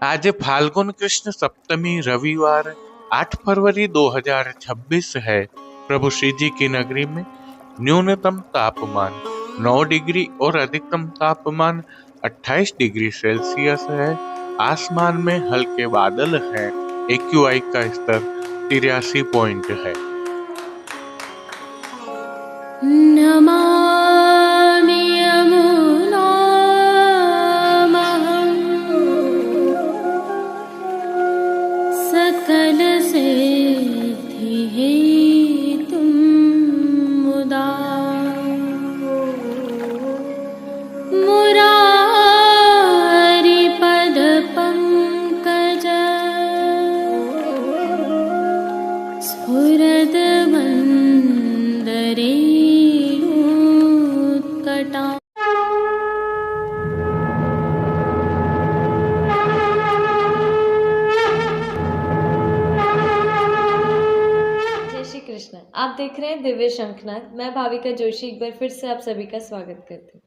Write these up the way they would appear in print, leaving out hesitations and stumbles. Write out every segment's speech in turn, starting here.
आज फाल्गुन कृष्ण सप्तमी रविवार 8 फरवरी 2026 है। प्रभु श्री जी की नगरी में न्यूनतम तापमान 9 डिग्री और अधिकतम तापमान 28 डिग्री सेल्सियस है। आसमान में हल्के बादल हैं। AQI का स्तर 83 पॉइंट है। नमामि यमुनामहं सकलसिद्धिहेतुं मुदा मुरारिपदपङ्कज स्फुरद्वन्दरेणुत्कटा। जय श्री कृष्ण। आप देख रहे हैं दिव्य शंखनाद। मैं भाविका जोशी एक बार फिर से आप सभी का स्वागत करती हूँ।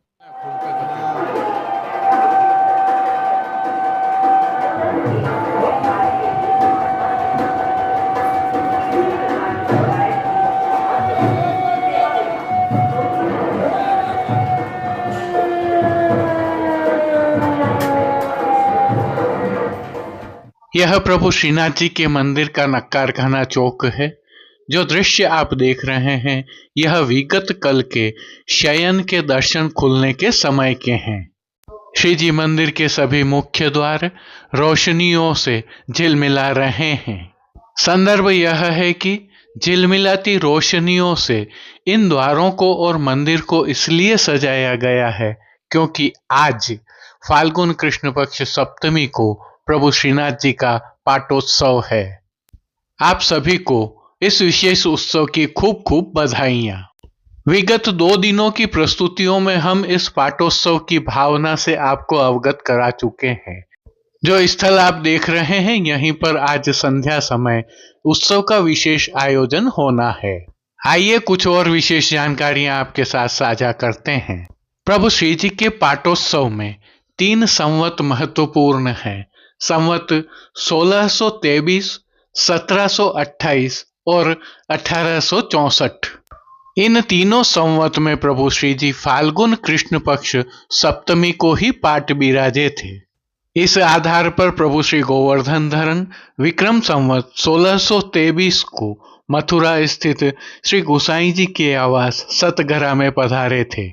यह प्रभु श्रीनाथ जी के मंदिर का नक्कारखाना चौक है। जो दृश्य आप देख रहे हैं यह विगत कल के शयन के दर्शन खुलने के समय के हैं। श्री जी मंदिर के सभी मुख्य द्वार रोशनियों से झिलमिला रहे हैं। संदर्भ यह है कि झिलमिलाती रोशनियों से इन द्वारों को और मंदिर को इसलिए सजाया गया है क्योंकि आज फाल्गुन कृष्ण पक्ष सप्तमी को प्रभु श्रीनाथ जी का पाटोत्सव है। आप सभी को इस विशेष उत्सव की खूब खूब बधाइयाँ। विगत 2 दिनों की प्रस्तुतियों में हम इस पाटोत्सव की भावना से आपको अवगत करा चुके हैं। जो स्थल आप देख रहे हैं यहीं पर आज संध्या समय उत्सव का विशेष आयोजन होना है। आइए कुछ और विशेष जानकारियां आपके साथ साझा करते हैं। प्रभु श्री जी के पाटोत्सव में 3 संवत महत्वपूर्ण हैं। संवत 1623, 1728 और 1864। इन तीनों संवत में प्रभु श्री जी फाल्गुन कृष्ण पक्ष सप्तमी को ही पाट बिराजे थे। इस आधार पर प्रभु श्री गोवर्धन धरन विक्रम संवत 1623 को मथुरा स्थित श्री गोसाई जी के आवास सतघरा में पधारे थे।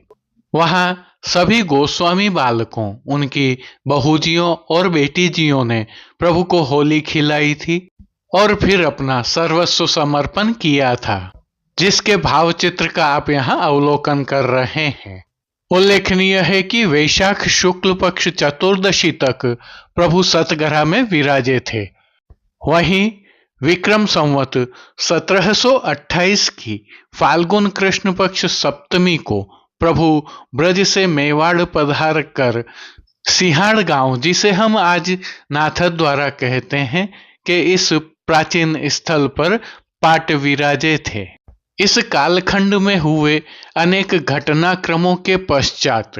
वहां सभी गोस्वामी बालकों, उनकी बहुजियों और बेटीजियों ने प्रभु को होली खिलाई थी और फिर अपना सर्वस्व समर्पण किया था, जिसके भाव चित्र का आप यहाँ अवलोकन कर रहे हैं। उल्लेखनीय है कि वैशाख शुक्ल पक्ष चतुर्दशी तक प्रभु सतघरा में विराजे थे। वहीं विक्रम संवत 1728 की फाल्गुन कृष्ण पक्ष सप्तमी को प्रभु ब्रज से मेवाड़ पधार कर सिंहाड़ गांव, जिसे हम आज नाथद्वारा कहते हैं, कि इस प्राचीन स्थल पर पाट विराजे थे। इस कालखंड में हुए अनेक घटनाक्रमों के पश्चात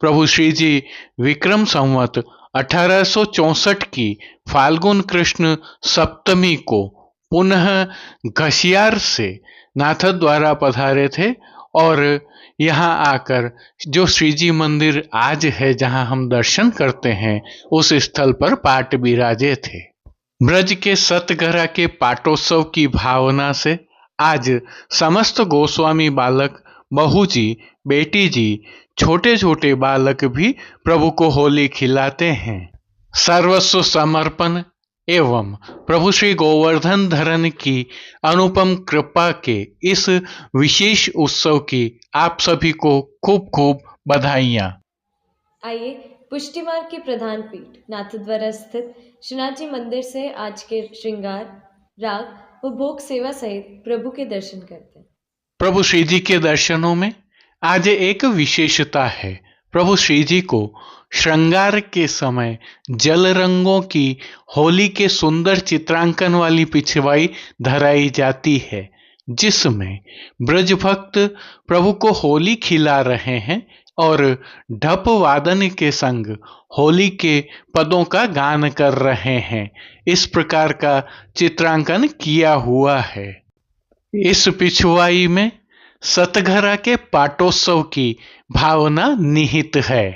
प्रभु श्री जी विक्रम संवत 1864 की फाल्गुन कृष्ण सप्तमी को पुनः घसियार से नाथद्वारा पधारे थे और यहाँ आकर जो श्री जी मंदिर आज है जहाँ हम दर्शन करते हैं उस स्थल पर पाट बिराजे थे। ब्रज के सतघरा के पाटोत्सव की भावना से आज समस्त गोस्वामी बालक, बहुजी, बेटी जी, छोटे छोटे बालक भी प्रभु को होली खिलाते हैं। सर्वस्व समर्पण एवं प्रभु श्री गोवर्धन धरन की अनुपम कृपा के इस विशेष उत्सव की आप सभी को खूब खूब बधाइयाँ। आइए पुष्टि मार्ग की प्रधान पीठ नाथद्वारा स्थित श्रीनाथ जी मंदिर से आज के श्रृंगार, राग व भोग सेवा सहित प्रभु के दर्शन करते हैं। प्रभु श्री जी के दर्शनों में आज एक विशेषता है। प्रभु श्री जी को श्रृंगार के समय जल रंगों की होली के सुंदर चित्रांकन वाली पिछवाई धराई जाती है, जिसमें ब्रज भक्त प्रभु को होली खिला रहे हैं। और ढप वादन के संग होली के पदों का गान कर रहे हैं। इस प्रकार का चित्रांकन किया हुआ है। इस पिछवाई में सतघरा के पाटोत्सव की भावना निहित है।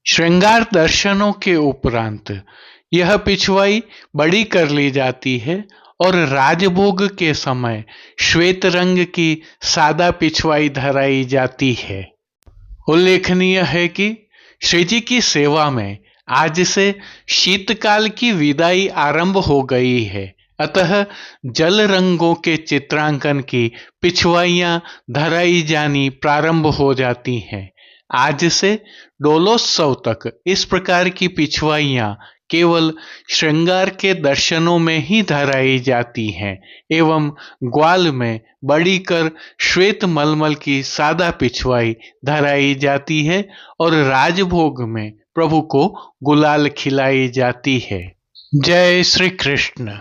श्रृंगार दर्शनों के उपरांत यह पिछवाई बड़ी कर ली जाती है और राजभोग के समय श्वेत रंग की सादा पिछवाई धराई जाती है। उल्लेखनीय है कि श्री जी की सेवा में आज से शीतकाल की विदाई आरंभ हो गई है, अतः जल रंगों के चित्रांकन की पिछवाइयां धराई जानी प्रारंभ हो जाती हैं। आज से डोलोत्सव तक इस प्रकार की पिछवाइयां केवल श्रृंगार के दर्शनों में ही धराई जाती हैं एवं ग्वाल में बड़ी कर श्वेत मलमल की सादा पिछवाई धराई जाती है और राजभोग में प्रभु को गुलाल खिलाई जाती है। जय श्री कृष्ण।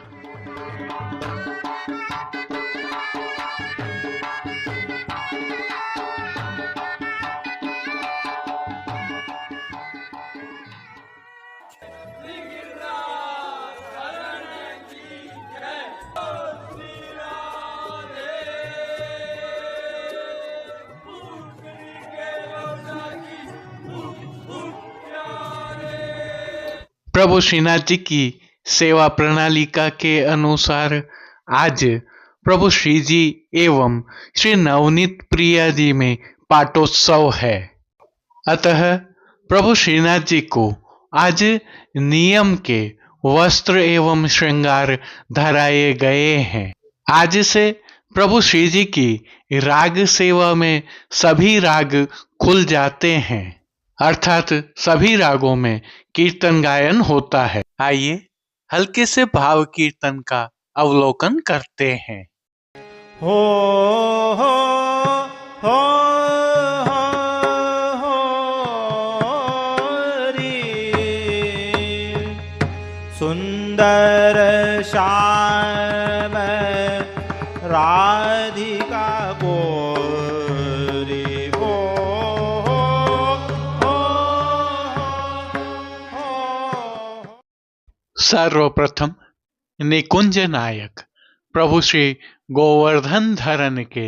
प्रभु श्रीनाथ जी की सेवा प्रणालिका के अनुसार आज प्रभु श्री जी एवं श्री नवनीत प्रिया जी में पाटोत्सव है, अतः प्रभु श्रीनाथ जी को आज नियम के वस्त्र एवं श्रृंगार धराए गए हैं। आज से प्रभु श्री जी की राग सेवा में सभी राग खुल जाते हैं, अर्थात सभी रागों में कीर्तन गायन होता है। आइए हल्के से भाव कीर्तन का अवलोकन करते हैं। हो हो हो री सुंदर श्याम राधिका गोरी सर्वप्रथम निकुंज नायक प्रभु श्री गोवर्धन धरन के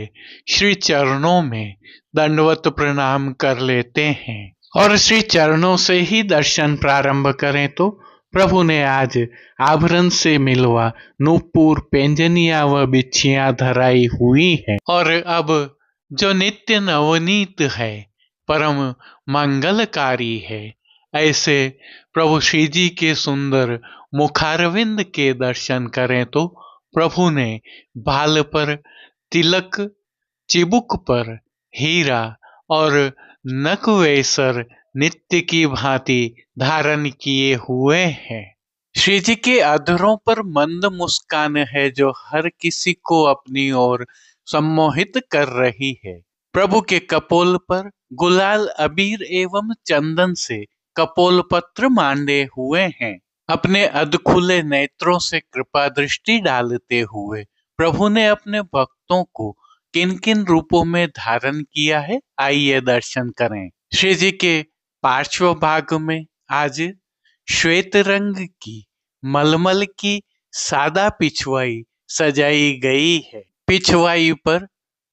श्री चरणों में दंडवत प्रणाम कर लेते हैं और श्री चरणों से ही दर्शन प्रारंभ करें तो प्रभु ने आज आभरण से मिलवा नूपुर पेंजनिया व बिछियां धराई हुई है और अब जो नित्य नवनीत है, परम मंगलकारी है, ऐसे प्रभु श्री जी के सुंदर मुखारविंद के दर्शन करें तो प्रभु ने बाल पर तिलक, चिबुक पर हीरा और नकवेसर नित्य की भांति धारण किए हुए हैं। श्री जी के अधरों पर मंद मुस्कान है जो हर किसी को अपनी ओर सम्मोहित कर रही है। प्रभु के कपोल पर गुलाल, अबीर एवं चंदन से कपोल पत्र मांडे हुए हैं। अपने अधखुले नेत्रों से कृपा दृष्टि डालते हुए प्रभु ने अपने भक्तों को किन किन रूपों में धारण किया है, आइए दर्शन करें। श्री जी के पार्श्व भाग में आज श्वेत रंग की मलमल की सादा पिछवाई सजाई गई है। पिछवाई पर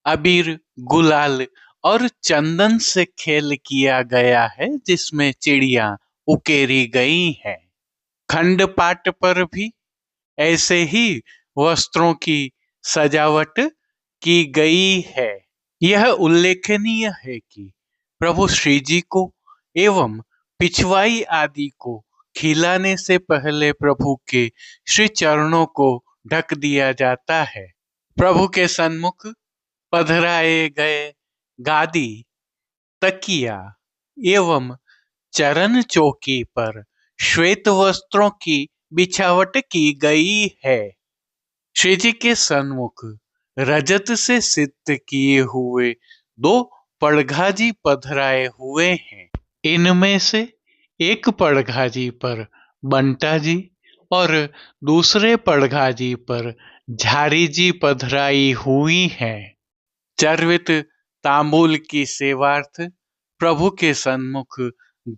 अबीर, गुलाल और चंदन से खेल किया गया है, जिसमें चिड़िया उकेरी गई हैं। खंडपाट पर भी ऐसे ही वस्त्रों की सजावट की गई है। यह उल्लेखनीय है कि प्रभु श्री जी को एवं पिछवाई आदि को खिलाने से पहले प्रभु के श्री चरणों को ढक दिया जाता है। प्रभु के सन्मुख पधराए गए गादी, तकिया एवं चरण चौकी पर श्वेत वस्त्रों की बिछावट की गई है। श्री जी के सन्मुख रजत से सिद्ध किए हुए 2 पड़घाजी पधराए हुए हैं। इनमें से एक पड़घाजी पर बंटा जी और दूसरे पड़घाजी पर झारी जी पधराई हुई हैं। चर्वित तांबूल की सेवार्थ प्रभु के सन्मुख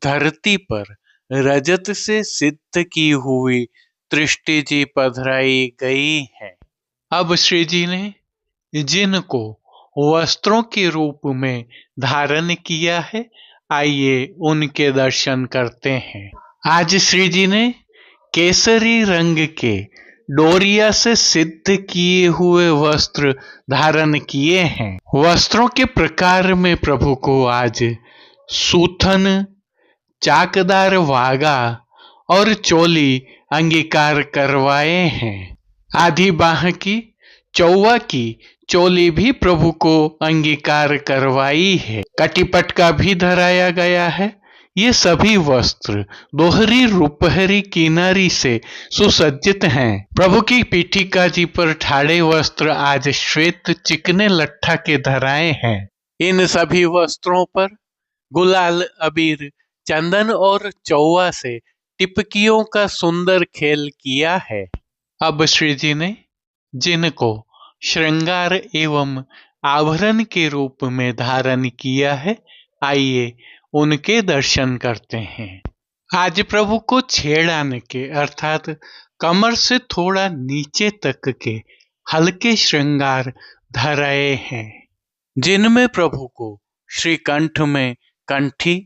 धरती पर रजत से सिद्ध की हुई दृष्टि जी पधराई गई है। अब श्री जी ने जिनको वस्त्रों के रूप में धारण किया है, आइए उनके दर्शन करते हैं। आज श्री जी ने केसरी रंग के डोरिया से सिद्ध किए हुए वस्त्र धारण किए हैं। वस्त्रों के प्रकार में प्रभु को आज सूथन, चाकदार वागा और चोली अंगीकार करवाए हैं। आधी बाह की चौवा की चोली भी प्रभु को अंगीकार करवाई है। कटिपटका भी धराया गया है। ये सभी वस्त्र दोहरी रुपहरी किनारी से सुसज्जित हैं। प्रभु की पीठिका जी पर ठाड़े वस्त्र आज श्वेत चिकने लट्ठा के धराए हैं। इन सभी वस्त्रों पर गुलाल, अबीर, चंदन और चौवा से टिपकियों का सुंदर खेल किया है। अब श्री जी ने जिनको श्रृंगार एवं आभरण के रूप में धारण किया है, आइए उनके दर्शन करते हैं। आज प्रभु को छेड़ाने के अर्थात कमर से थोड़ा नीचे तक के हल्के श्रृंगार धराए हैं, जिनमें प्रभु को श्रीकंठ में कंठी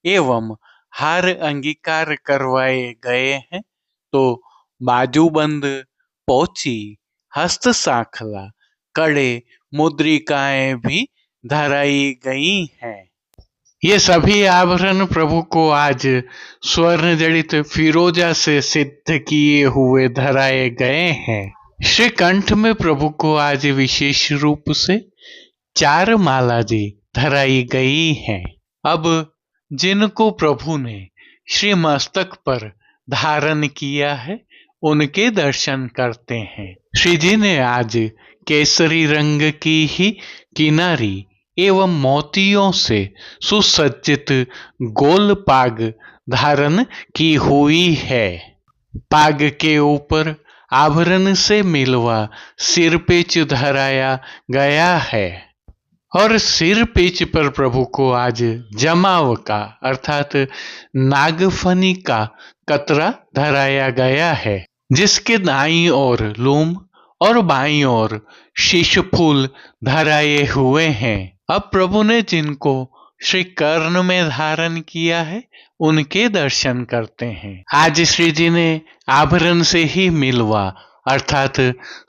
एवं हार अंगीकार करवाए गए हैं, तो बाजूबंद, पोची, हस्त सांखला, कड़े, मुद्रिकाएं भी धराई गई हैं। ये सभी आभरण प्रभु को आज स्वर्ण जड़ित फिरोजा से सिद्ध किए हुए धराए गए हैं। श्री कंठ में प्रभु को आज विशेष रूप से 4 माला जी धराई गई हैं। अब जिनको प्रभु ने श्री मस्तक पर धारण किया है, उनके दर्शन करते हैं। श्री जी ने आज केसरी रंग की ही किनारी एवं मोतियों से सुसज्जित गोल पाग धारण की हुई है। पाग के ऊपर आभरण से मिलवा सिरपेच धराया गया है और सिर पेच पर प्रभु को आज जमाव का अर्थात नागफनी का कतरा धराया गया है, जिसके दाईं ओर लूम और बाईं ओर शीश फूल धराए हुए हैं। अब प्रभु ने जिनको श्री कर्ण में धारण किया है, उनके दर्शन करते हैं। आज श्री जी ने आभरण से ही मिलवा अर्थात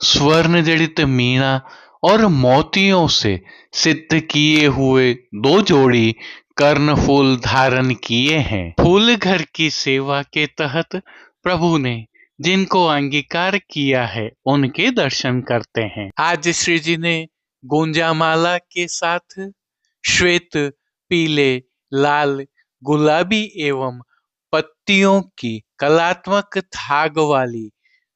स्वर्ण जड़ित मीणा और मोतियों से सिद्ध किए हुए 2 जोड़ी कर्ण फूल धारण किए हैं। फूल घर की सेवा के तहत प्रभु ने जिनको अंगीकार किया है, उनके दर्शन करते हैं। आज श्री जी ने गुंजामाला के साथ श्वेत, पीले, लाल, गुलाबी एवं पत्तियों की कलात्मक थाग वाली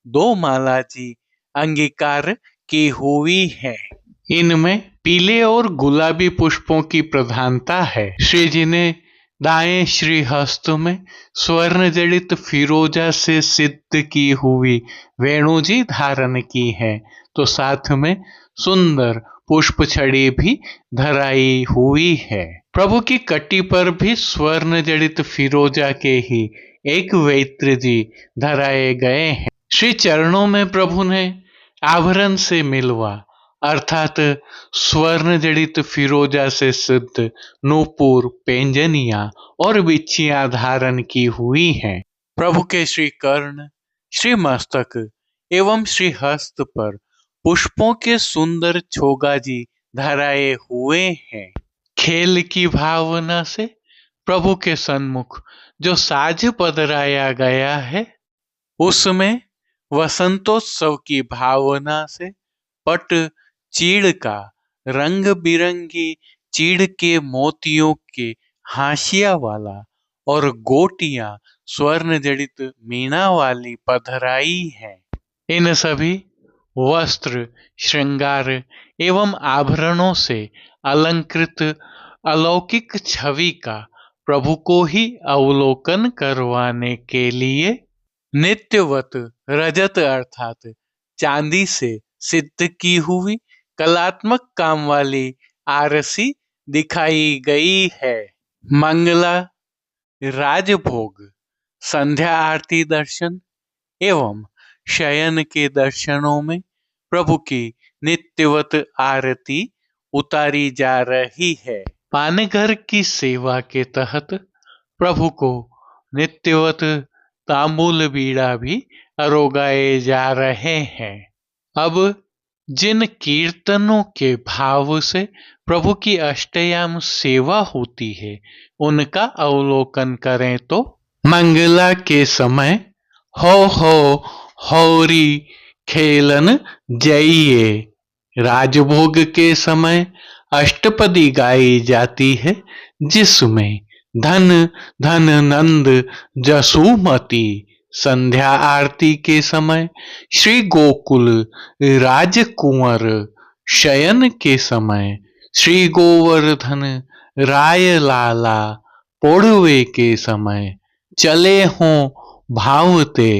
2 माला जी अंगीकार की हुई है। इनमें पीले और गुलाबी पुष्पों की प्रधानता है। श्री जी ने दाएं श्री हस्त में स्वर्ण जड़ित फिरोजा से सिद्ध की हुई वेणु जी धारण की है, तो साथ में सुंदर पुष्प छड़ी भी धराई हुई है। प्रभु की कटी पर भी स्वर्ण जड़ित फिरोजा के ही एक वैत्र जी धराए गए हैं। श्री चरणों में प्रभु ने आभरण से मिलवा अर्थात स्वर्ण जड़ित फिरोजा से सिद्ध नूपुर, पेंजनिया और बिच्छियां धारण की हुई हैं। प्रभु के श्री कर्ण, श्री मस्तक एवं श्री हस्त पर पुष्पों के सुंदर छोगाजी धराए हुए हैं। खेल की भावना से प्रभु के सन्मुख जो साज पधराया गया है, उसमें वसंतोत्सव की भावना से पट चीड़ का रंग बिरंगी चीड़ के मोतियों के हाशिया वाला और गोटियां स्वर्ण जड़ित मीना वाली पधराई है। इन सभी वस्त्र, श्रृंगार एवं आभरणों से अलंकृत अलौकिक छवि का प्रभु को ही अवलोकन करवाने के लिए नित्यवत रजत अर्थात चांदी से सिद्ध की हुई कलात्मक काम वाली आरसी दिखाई गई है। मंगला, राजभोग, संध्या आरती दर्शन एवं शयन के दर्शनों में प्रभु की नित्यवत आरती उतारी जा रही है। पानघर की सेवा के तहत प्रभु को नित्यवत तांबूल बीड़ा भी अरोगाए जा रहे हैं। अब जिन कीर्तनों के भाव से प्रभु की अष्टयाम सेवा होती है उनका अवलोकन करें तो मंगला के समय हो होरी खेलन जइए, राजभोग के समय अष्टपदी गाई जाती है जिसमें धन धन नंद जसुमती, संध्या आरती के समय श्री गोकुल राजकुंवर, शयन के समय श्री गोवर्धन राय लाला, पोड़वे के समय चले हों भावते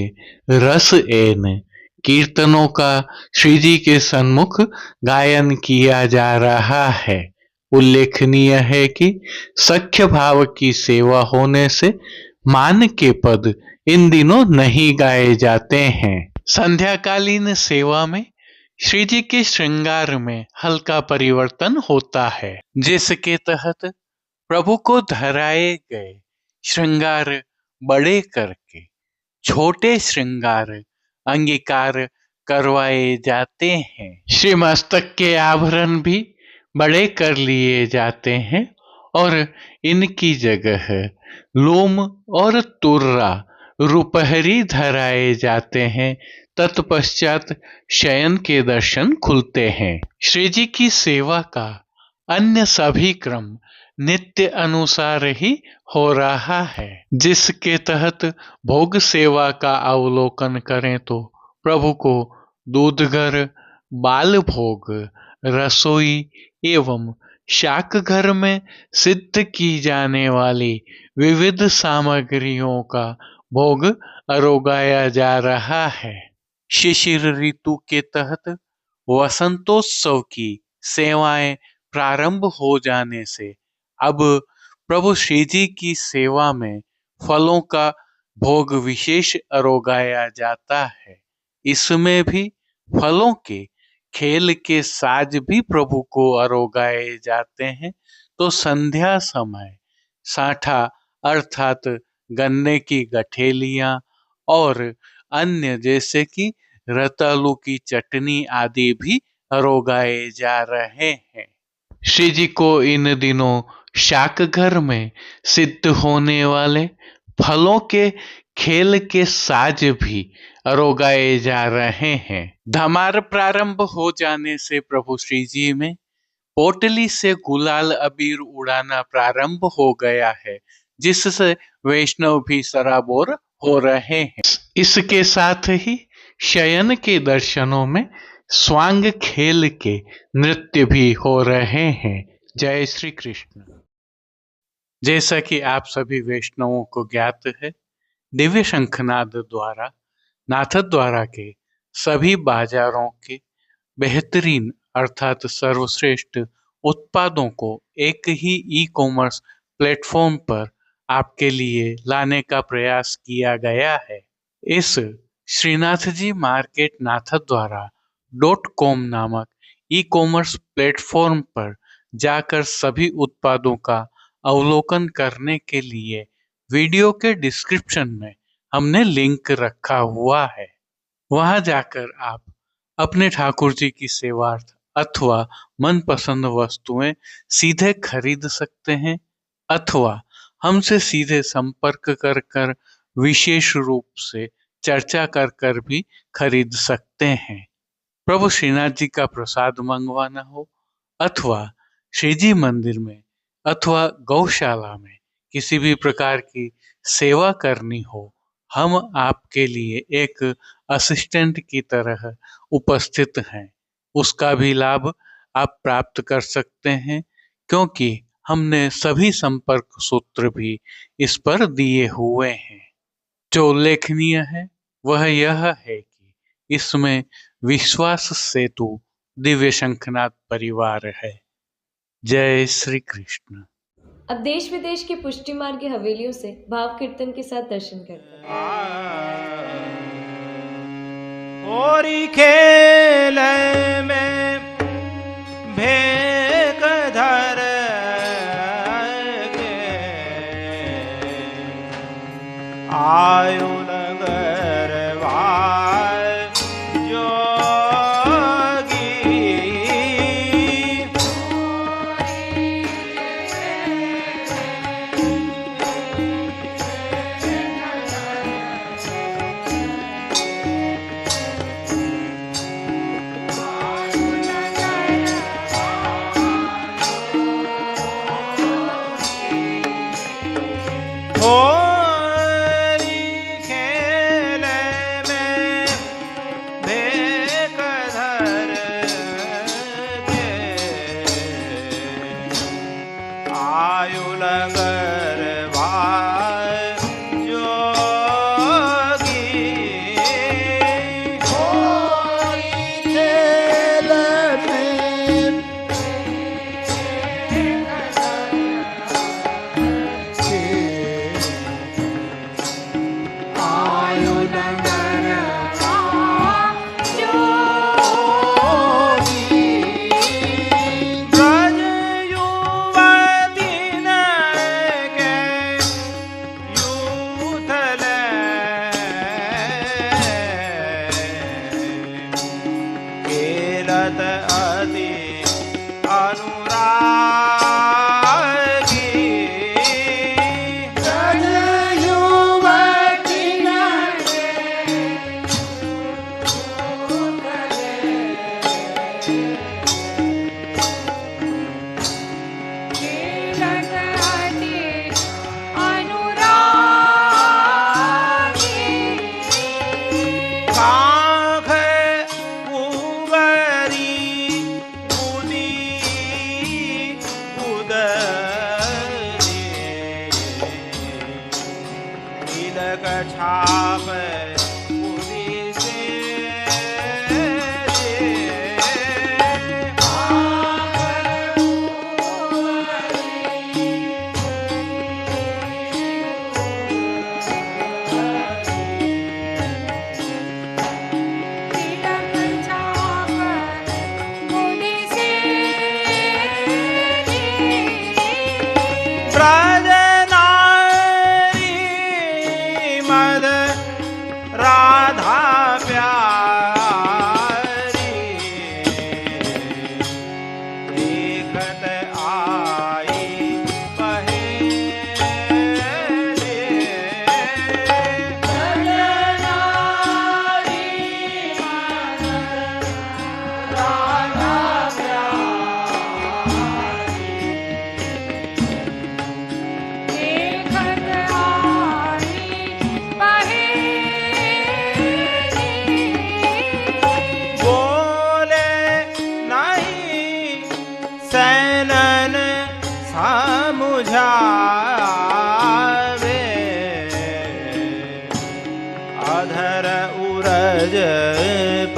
रस एन, कीर्तनों का श्री जी के सन्मुख गायन किया जा रहा है। उल्लेखनीय है कि सख्य भाव की सेवा होने से मान के पद इन दिनों नहीं गाए जाते हैं। संध्याकालीन सेवा में श्री जी के श्रृंगार में हल्का परिवर्तन होता है जिसके तहत प्रभु को धराए गए श्रृंगार बड़े करके छोटे श्रृंगार अंगीकार करवाए जाते हैं। श्री मस्तक के आभरण भी बड़े कर लिए जाते हैं और इनकी जगह लोम और तुर्रा रुपहरी धराए जाते हैं। तत्पश्चात शयन के दर्शन खुलते हैं। श्री जी की सेवा का अन्य सभी क्रम नित्य अनुसार ही हो रहा है, जिसके तहत भोग सेवा का अवलोकन करें तो प्रभु को दूधघर, बाल भोग, रसोई एवं शाक घर में सिद्ध की जाने वाली विविध सामग्रियों का भोग अरोगाया जा रहा है। शिशिर ऋतु के तहत वसंतोत्सव की सेवाएं प्रारंभ हो जाने से अब प्रभु श्री जी की सेवा में फलों का भोग विशेष अरोगाया जाता है। इसमें भी फलों के खेल के साज भी प्रभु को अरोगाए जाते हैं। तो संध्या समय साठा अर्थात गन्ने की गठेलियां और अन्य जैसे कि रतालू की चटनी आदि भी अरोगाए जा रहे हैं। श्री जी को इन दिनों शाक घर में सिद्ध होने वाले फलों के खेल के साज भी अरोगाए जा रहे हैं। धमार प्रारंभ हो जाने से प्रभु श्री जी में पोटली से गुलाल अबीर उड़ाना प्रारंभ हो गया है, जिससे वैष्णव भी सराबोर हो रहे हैं। इसके साथ ही शयन के दर्शनों में स्वांग खेल के नृत्य भी हो रहे हैं। जय श्री कृष्ण। जैसा कि आप सभी वैष्णवों को ज्ञात है, दिव्य शंखनाद द्वारा नाथद्वारा के सभी बाजारों के बेहतरीन अर्थात सर्वश्रेष्ठ उत्पादों को एक ही ई कॉमर्स प्लेटफॉर्म पर आपके लिए लाने का प्रयास किया गया है। इस श्रीनाथ जी मार्केट नाथद्वारा .com नामक ई कॉमर्स प्लेटफॉर्म पर जाकर सभी उत्पादों का अवलोकन करने के लिए वीडियो के डिस्क्रिप्शन में हमने लिंक रखा हुआ है। वहां जाकर आप अपने ठाकुर जी की सेवार्थ अथवा मनपसंद वस्तुएं सीधे खरीद सकते हैं अथवा हमसे सीधे संपर्क कर कर विशेष रूप से चर्चा कर कर भी खरीद सकते हैं। प्रभु श्रीनाथ जी का प्रसाद मंगवाना हो अथवा श्री जी मंदिर में अथवा गौशाला में किसी भी प्रकार की सेवा करनी हो, हम आपके लिए एक असिस्टेंट की तरह उपस्थित हैं। उसका भी लाभ आप प्राप्त कर सकते हैं, क्योंकि हमने सभी संपर्क सूत्र भी इस पर दिए हुए हैं। जो उल्लेखनीय है वह यह है कि इसमें विश्वास सेतु दिव्य शंखनाथ परिवार है। जय श्री कृष्ण। अब देश विदेश के पुष्टि मार्ग की हवेलियों से भाव कीर्तन के साथ दर्शन करते हैं। होरी खेल में भेक धर के आयु नगर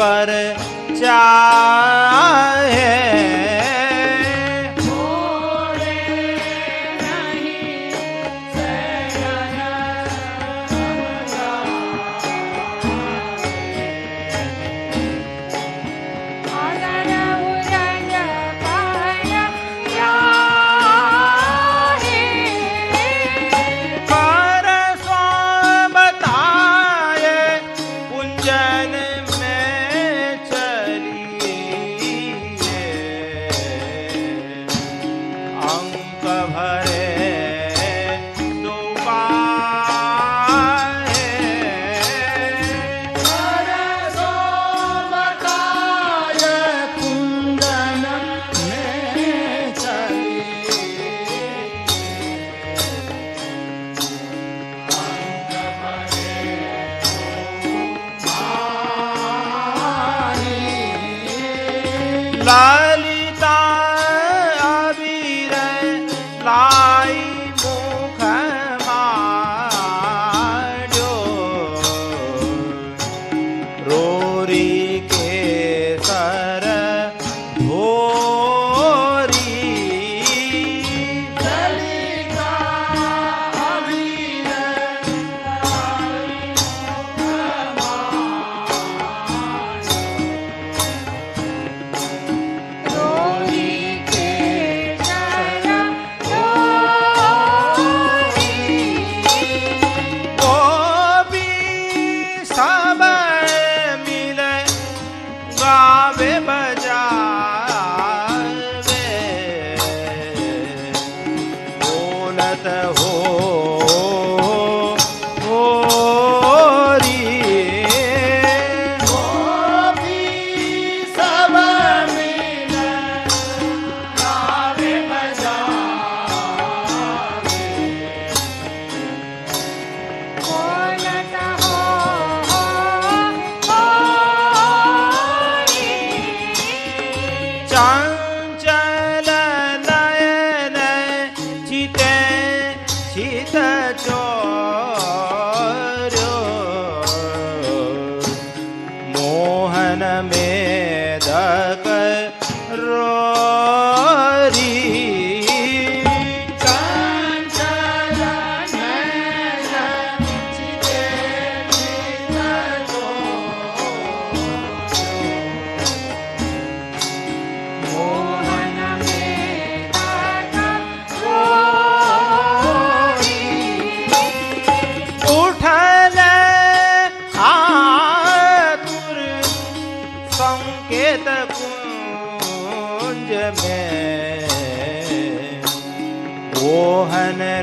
पर चाहे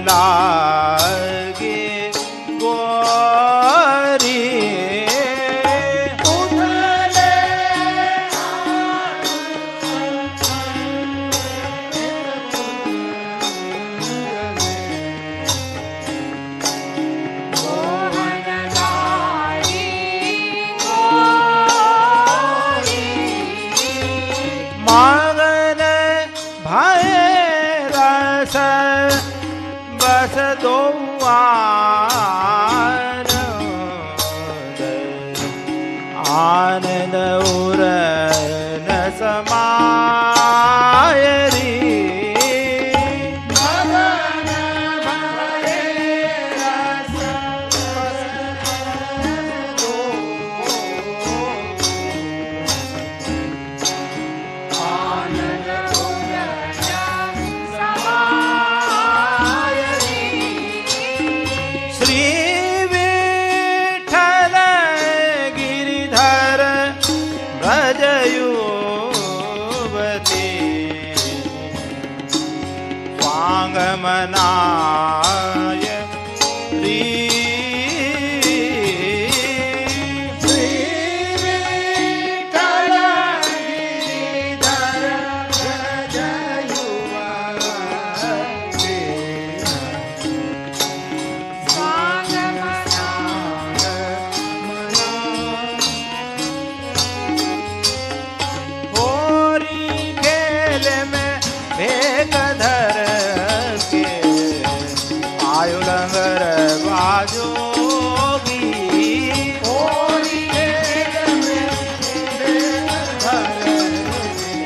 लागे गोरी उठले मगन भय रस बस दो आनंद उर न समाय री मगन भय रस दो आनंद उर न समाय री श्री विठ्ठल गिरिधर भजयुवती स्वांगमनाय री श्री विठ्ठल गिरिधर भजयुवती होरी खेल में भेद धर के आयु लंगर बाजोगी होरी खेल में भेद धर के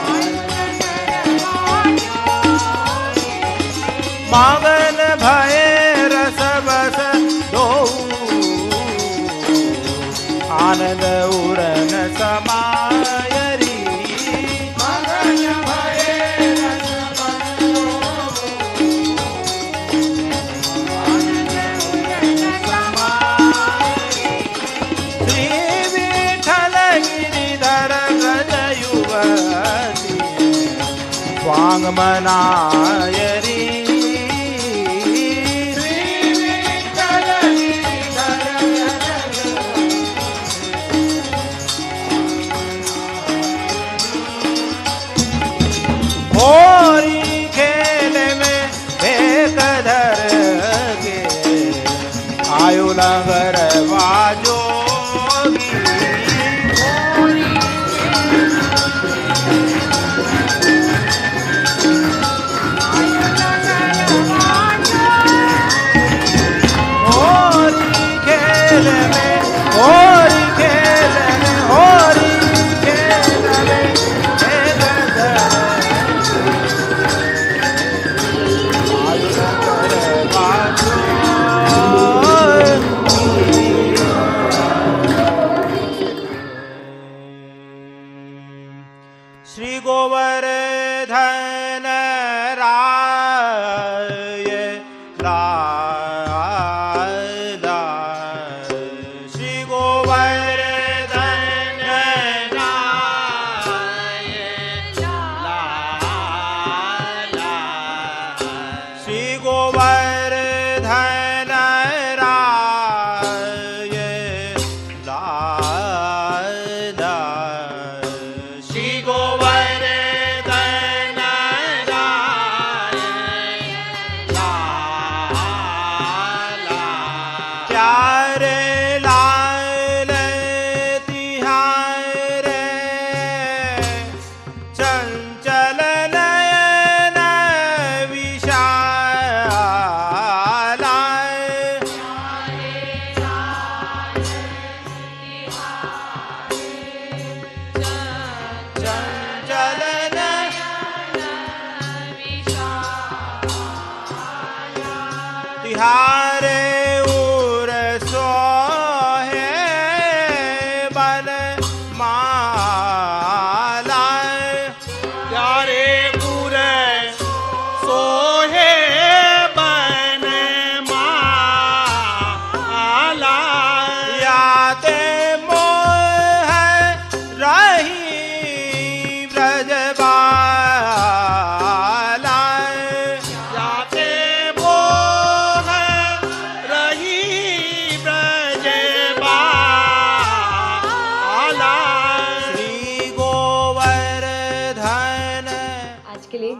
आयु लंगर बाजोगी मगन भय रस बस दो आनंद उरन समायरी मगन भय रस बस दो आनंद उरन समायरी श्री विठ्ठल गिरिधर गजयुवती स्वांगमनायरी होरी खेल में भेद धर के आयु लंगर बाजोगी होरी खेल में होरी खेल में होरी खेल में भेद धर आयु लंगर बाजोगी श्री गोवर्धन राय लाला श्री गोवर्धन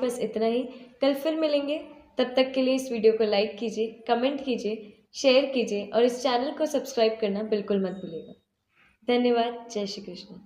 बस इतना ही। कल फिर मिलेंगे, तब तक के लिए इस वीडियो को लाइक कीजिए, कमेंट कीजिए, शेयर कीजिए और इस चैनल को सब्सक्राइब करना बिल्कुल मत भूलिएगा। धन्यवाद। जय श्री कृष्ण।